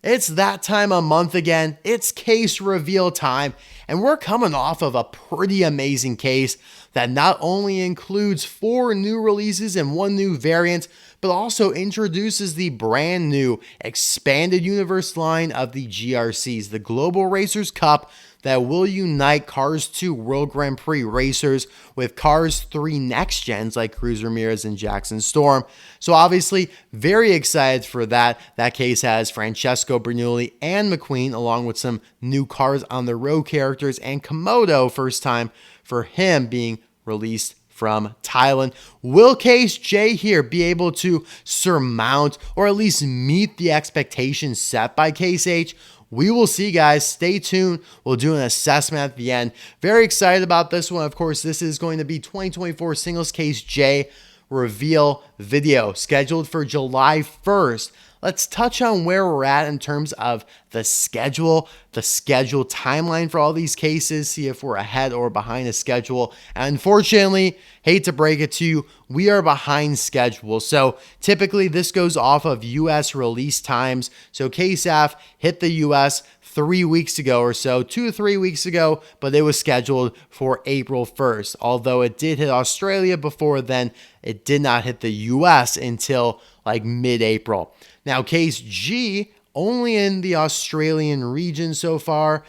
It's that time of month again. It's case reveal time, and we're coming off of a pretty amazing case that not only includes 4 new releases and 1 new variant, but also introduces the brand new expanded universe line of the GRCs, the Global Racers Cup, that will unite Cars 2 World Grand Prix racers with Cars 3 next gens like Cruz Ramirez and Jackson Storm. So obviously, very excited for that. That case has Francesco Bernoulli and McQueen, along with some new Cars on the Road characters, and Komodo, first time for him being released from Thailand. Will Case J here be able to surmount or at least meet the expectations set by Case H? We will see, guys. Stay tuned. We'll do an assessment at the end. Very excited about this one. Of course, this is going to be 2024 Singles Case J reveal video scheduled for July 1st. Let's touch on where we're at in terms of the schedule timeline for all these cases, see if we're ahead or behind the schedule. And unfortunately, hate to break it to you, we are behind schedule. So typically this goes off of US release times. So KSAF hit the US 3 weeks ago or so, 2 to 3 weeks ago, but it was scheduled for April 1st. Although it did hit Australia before then, it did not hit the US until like mid-April. Now, Case G, only in the Australian region so far.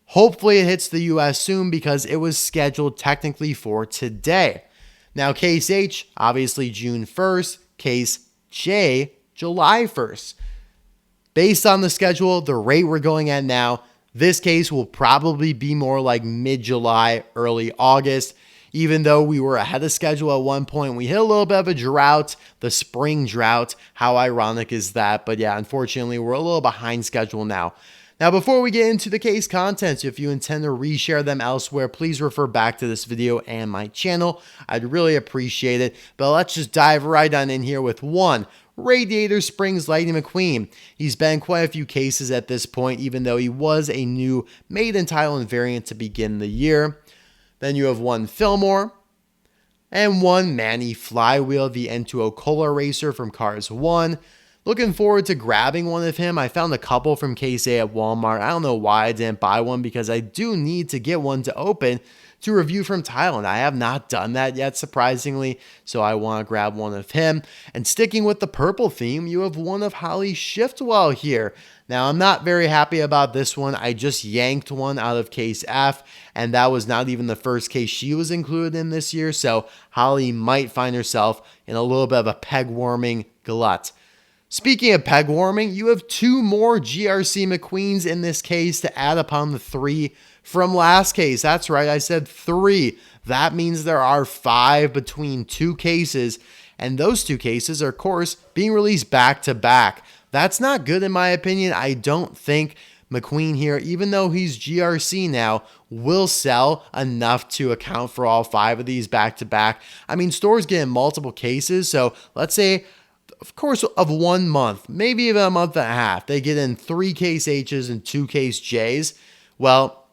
Hopefully it hits the US soon because it was scheduled technically for today. Now, Case H, obviously June 1st. Case J, July 1st. Based on the schedule, the rate we're going at now, this case will probably be more like mid-July, early August. Even though we were ahead of schedule at one point, we hit a little bit of a drought, the spring drought. How ironic is that? But yeah, unfortunately, we're a little behind schedule now. Now, before we get into the case contents, if you intend to reshare them elsewhere, please refer back to this video and my channel. I'd really appreciate it. But let's just dive right on in here with 1. Radiator Springs Lightning McQueen. He's been quite a few cases at this point, even though he was a new made in Thailand variant to begin the year. Then you have 1 Fillmore and 1 Manny Flywheel, the N2O Cola Racer from Cars 1. Looking forward to grabbing one of him. I found a couple from Case A at Walmart. I don't know why I didn't buy one because I do need to get one to open to review from Thailand. I have not done that yet, surprisingly, so I want to grab one of him. And sticking with the purple theme, you have 1 of Holley Shiftwell here. Now, I'm not very happy about this one. I just yanked one out of Case F, and that was not even the first case she was included in this year, so Holley might find herself in a little bit of a peg-warming glut. Speaking of peg warming, you have 2 more GRC McQueens in this case to add upon the 3 from last case. That's right, I said 3. That means there are 5 between 2 cases, and those 2 cases are, of course, being released back to back. That's not good in my opinion. I don't think McQueen here, even though he's GRC now, will sell enough to account for all 5 of these back to back. I mean, stores get in multiple cases, so let's say, of course, of 1 month, maybe even a month and a half, they get in 3 Case H's and 2 Case J's. Well,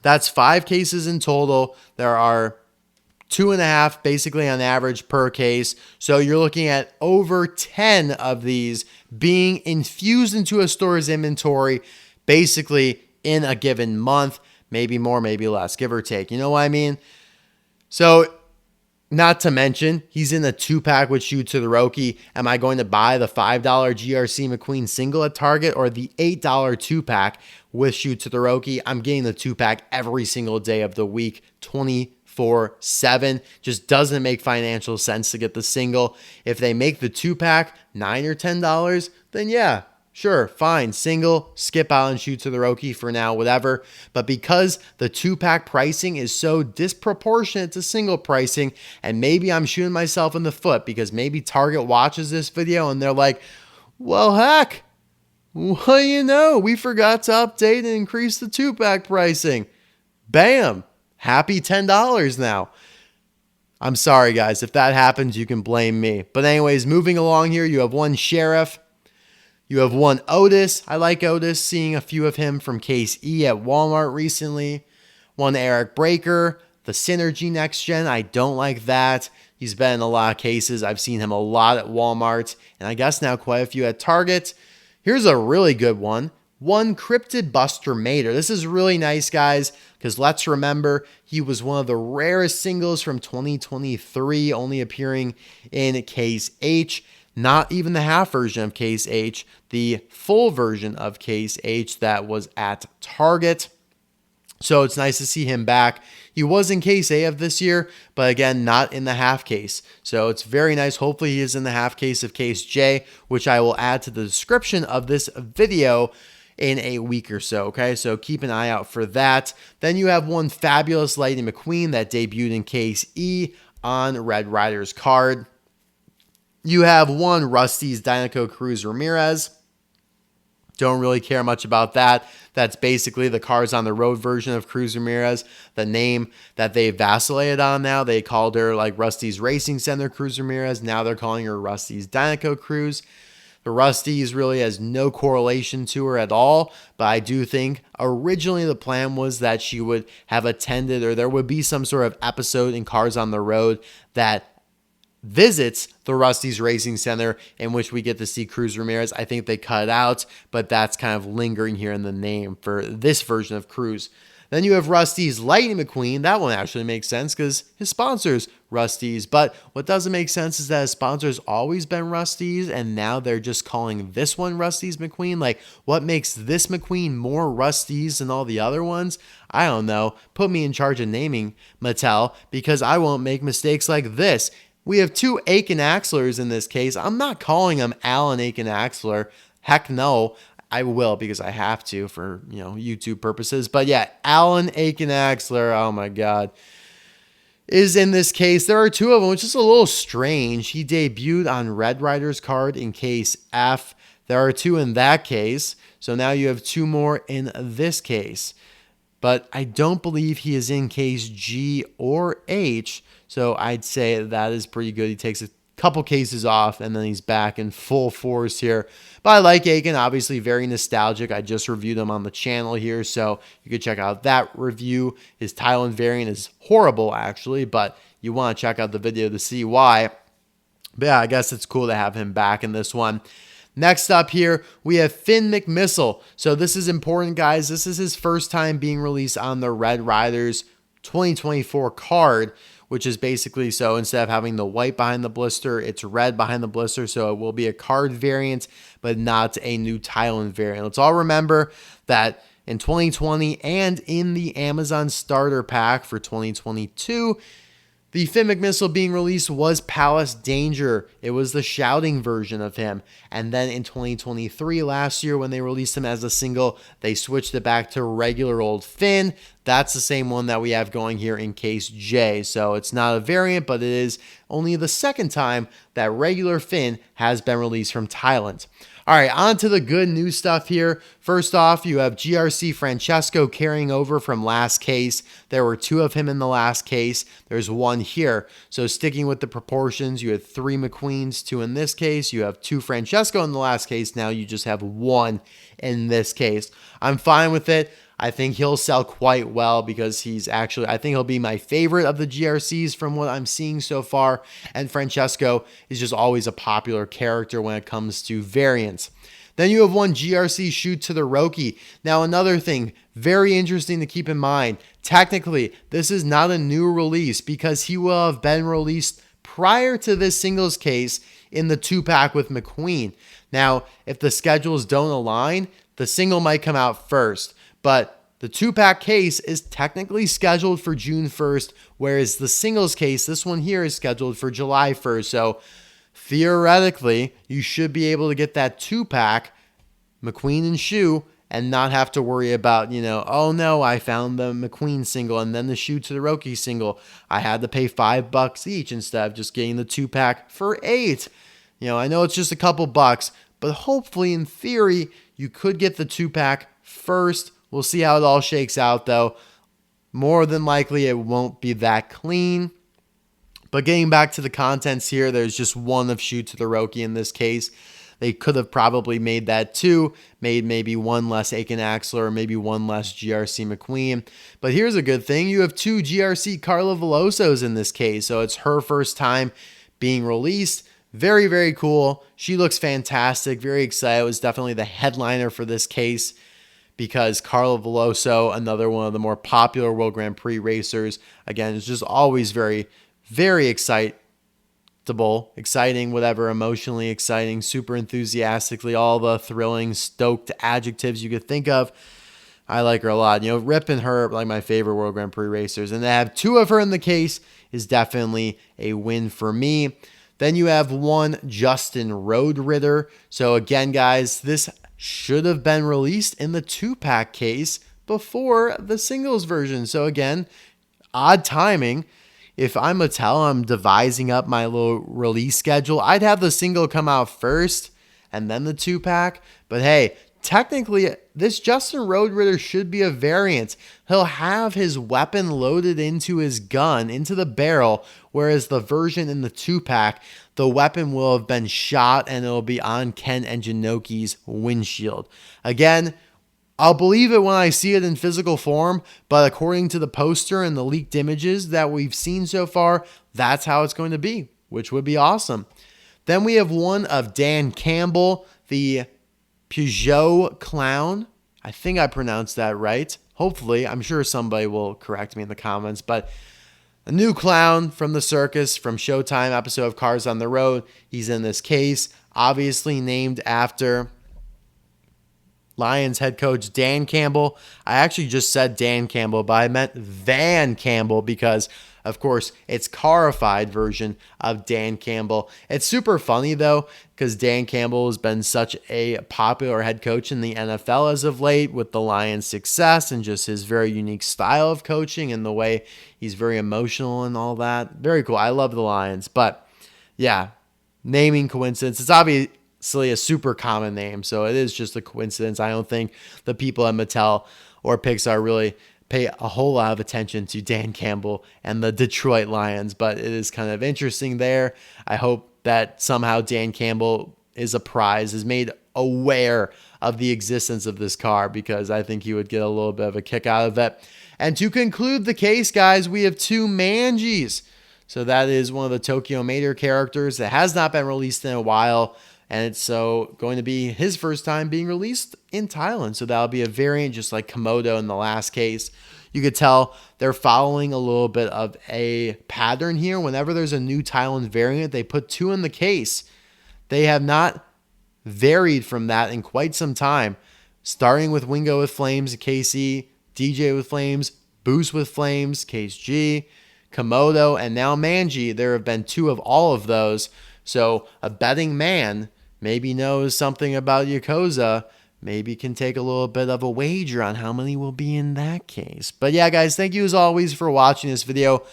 that's 5 cases in total. There are 2.5 basically on average per case. So you're looking at over 10 of these being infused into a store's inventory basically in a given month, maybe more, maybe less, give or take. You know what I mean? So not to mention, he's in a 2-pack with Shu Todoroki. Am I going to buy the $5 GRC McQueen single at Target or the $8 2-pack with Shu Todoroki? I'm getting the 2-pack every single day of the week, 24/7. Just doesn't make financial sense to get the single. If they make the 2-pack $9 or $10, then yeah, sure, fine, single, skip out and Shu Todoroki for now, whatever. But because the 2-pack pricing is so disproportionate to single pricing, and maybe I'm shooting myself in the foot because maybe Target watches this video and they're like, well, heck, well, you know, we forgot to update and increase the 2-pack pricing. Bam, happy $10 now. I'm sorry, guys. If that happens, you can blame me. But anyways, moving along here, you have 1 Sheriff. You have 1 Otis. I like Otis, seeing a few of him from Case E at Walmart recently. 1 Eric Breaker, the Synergy Next Gen. I don't like that. He's been in a lot of cases. I've seen him a lot at Walmart, and I guess now quite a few at Target. Here's a really good one. One Cryptid Buster Mater. This is really nice, guys, because let's remember he was one of the rarest singles from 2023, only appearing in Case H. Not even the half version of Case H, the full version of Case H that was at Target. So it's nice to see him back. He was in Case A of this year, but again, not in the half case. So it's very nice. Hopefully he is in the half case of Case J, which I will add to the description of this video in a week or so, okay? So keep an eye out for that. Then you have one fabulous Lightning McQueen that debuted in Case E on Red Rider's card. You have one Rust-eze Dinoco Cruz Ramirez. Don't really care much about that. That's basically the Cars on the Road version of Cruz Ramirez. The name that they vacillated on now. They called her like Rust-eze Racing Center Cruz Ramirez. Now they're calling her Rust-eze Dinoco Cruz. The Rust-eze really has no correlation to her at all, but I do think originally the plan was that she would have attended, or there would be some sort of episode in Cars on the Road that visits the Rust-eze Racing Center in which we get to see Cruz Ramirez. I think they cut it out, but that's kind of lingering here in the name for this version of Cruz. Then you have Rust-eze Lightning McQueen. That one actually makes sense because his sponsor's Rust-eze. But what doesn't make sense is that his sponsor's always been Rust-eze, and now they're just calling this one Rust-eze McQueen. Like, what makes this McQueen more Rust-eze than all the other ones? I don't know. Put me in charge of naming, Mattel, because I won't make mistakes like this. We have two Aiken Axlers in this case. I'm not calling them Alan Aiken Axler. Heck no. I will because I have to for, YouTube purposes. But yeah, Alan Aiken Axler, oh my God, is in this case. There are two of them, which is a little strange. He debuted on Red Rider's card in Case F. There are two in that case. So now you have two more in this case. But I don't believe he is in Case G or H. So I'd say that is pretty good. He takes a couple cases off and then he's back in full force here. But I like Aiken, obviously very nostalgic. I just reviewed him on the channel here, so you can check out that review. His Thailand variant is horrible actually, but you want to check out the video to see why. But yeah, I guess it's cool to have him back in this one. Next up here, we have Finn McMissile. So this is important, guys. This is his first time being released on the Red Riders 2024 card, which is basically, so instead of having the white behind the blister, it's red behind the blister. So it will be a card variant, but not a new Thailand variant. Let's all remember that in 2020 and in the Amazon starter pack for 2022, the Finn McMissile being released was Palace Danger. It was the shouting version of him. And then in 2023, last year, when they released him as a single, they switched it back to regular old Finn. That's the same one that we have going here in Case J. So it's not a variant, but it is only the second time that regular Finn has been released from Thailand. All right, on to the good news stuff here. First off, you have GRC Francesco carrying over from last case. There were two of him in the last case. There's one here. So sticking with the proportions, you had 3 McQueens, 2 in this case. You have 2 Francesco in the last case. Now you just have 1 in this case. I'm fine with it. I think he'll sell quite well because I think he'll be my favorite of the GRCs from what I'm seeing so far. And Francesco is just always a popular character when it comes to variants. Then you have one GRC Shu Todoroki. Now another thing, very interesting to keep in mind. Technically, this is not a new release because he will have been released prior to this singles case in the 2-pack with McQueen. Now, if the schedules don't align, the single might come out first. But the 2-pack case is technically scheduled for June 1st, whereas the singles case, this one here, is scheduled for July 1st. So theoretically, you should be able to get that 2-pack, McQueen and Shu, and not have to worry about, oh no, I found the McQueen single and then the Shu Todoroki single. I had to pay $5 each instead of just getting the 2-pack for $8. I know it's just a couple bucks, but hopefully in theory, you could get the 2-pack first. We'll see how it all shakes out, though. More than likely, it won't be that clean. But getting back to the contents here, there's just one of Shu Todoroki in this case. They could have probably made that 2, made maybe 1 less Aiken Axler, or maybe 1 less GRC McQueen. But here's a good thing. You have 2 GRC Carla Velosos in this case, so it's her first time being released. Very, very cool. She looks fantastic. Very excited. It was definitely the headliner for this case because Carla Veloso, another one of the more popular World Grand Prix racers, again, is just always very, very exciting, whatever, emotionally exciting, super enthusiastically, all the thrilling, stoked adjectives you could think of. I like her a lot. Rip and her, like my favorite World Grand Prix racers. And to have two of her in the case is definitely a win for me. Then you have one Justin Roadritter. So again, guys, this should have been released in the 2-pack case before the singles version. So again, odd timing. If I'm Mattel, I'm devising up my little release schedule, I'd have the single come out first and then the 2-pack. But hey, technically, this Justin Roadritter should be a variant. He'll have his weapon loaded into his gun, into the barrel, whereas the version in the 2-pack, the weapon will have been shot and it'll be on Ken and Jinoki's windshield. Again, I'll believe it when I see it in physical form, but according to the poster and the leaked images that we've seen so far, that's how it's going to be, which would be awesome. Then we have one of Dan Campbell, the Peugeot clown. I think I pronounced that right. Hopefully, I'm sure somebody will correct me in the comments, but a new clown from the circus from Showtime episode of Cars on the Road. He's in this case, obviously named after Lions head coach Dan Campbell. I actually just said Dan Campbell, but I meant Van Campbell because, of course, it's carified version of Dan Campbell. It's super funny, though, because Dan Campbell has been such a popular head coach in the NFL as of late with the Lions' success and just his very unique style of coaching and the way he's very emotional and all that. Very cool. I love the Lions. But, yeah, naming coincidence. It's obviously a super common name, so it is just a coincidence. I don't think the people at Mattel or Pixar really pay a whole lot of attention to Dan Campbell and the Detroit Lions, but it is kind of interesting there. I hope that somehow Dan Campbell is made aware of the existence of this car because I think he would get a little bit of a kick out of it. And to conclude the case, guys, we have two Manjis. So that is one of the Tokyo Mater characters that has not been released in a while. And it's so going to be his first time being released in Thailand. So that'll be a variant just like Komodo in the last case. You could tell they're following a little bit of a pattern here. Whenever there's a new Thailand variant, they put two in the case. They have not varied from that in quite some time. Starting with Wingo with Flames, KC, DJ with Flames, Boost with Flames, Case G, Komodo, and now Manji. There have been two of all of those. So a betting man maybe knows something about Yakuza, maybe can take a little bit of a wager on how many will be in that case. But yeah, guys, thank you as always for watching this video.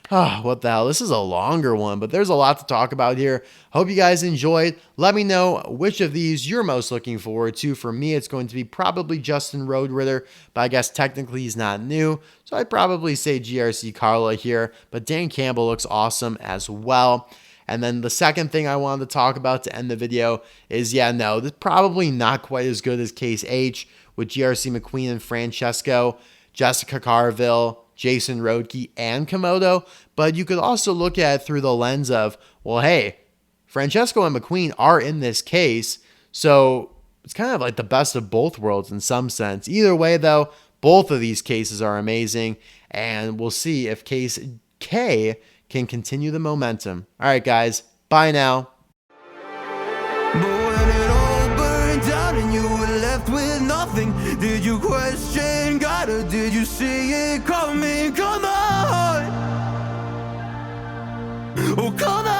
What the hell? This is a longer one, but there's a lot to talk about here. Hope you guys enjoyed. Let me know which of these you're most looking forward to. For me, it's going to be probably Justin Roadritter, but I guess technically he's not new, so I'd probably say GRC Carla here, but Dan Campbell looks awesome as well. And then the second thing I wanted to talk about to end the video is, this is probably not quite as good as Case H with GRC McQueen and Francesco, Jessica Carville, Jason Rodke, and Komodo. But you could also look at it through the lens of, well, hey, Francesco and McQueen are in this case, so it's kind of like the best of both worlds in some sense. Either way, though, both of these cases are amazing, and we'll see if Case K can continue the momentum. All right, guys. Bye now. But when it all burned down and you were left with nothing, did you question God or did you see it coming? Come on! Oh, come on!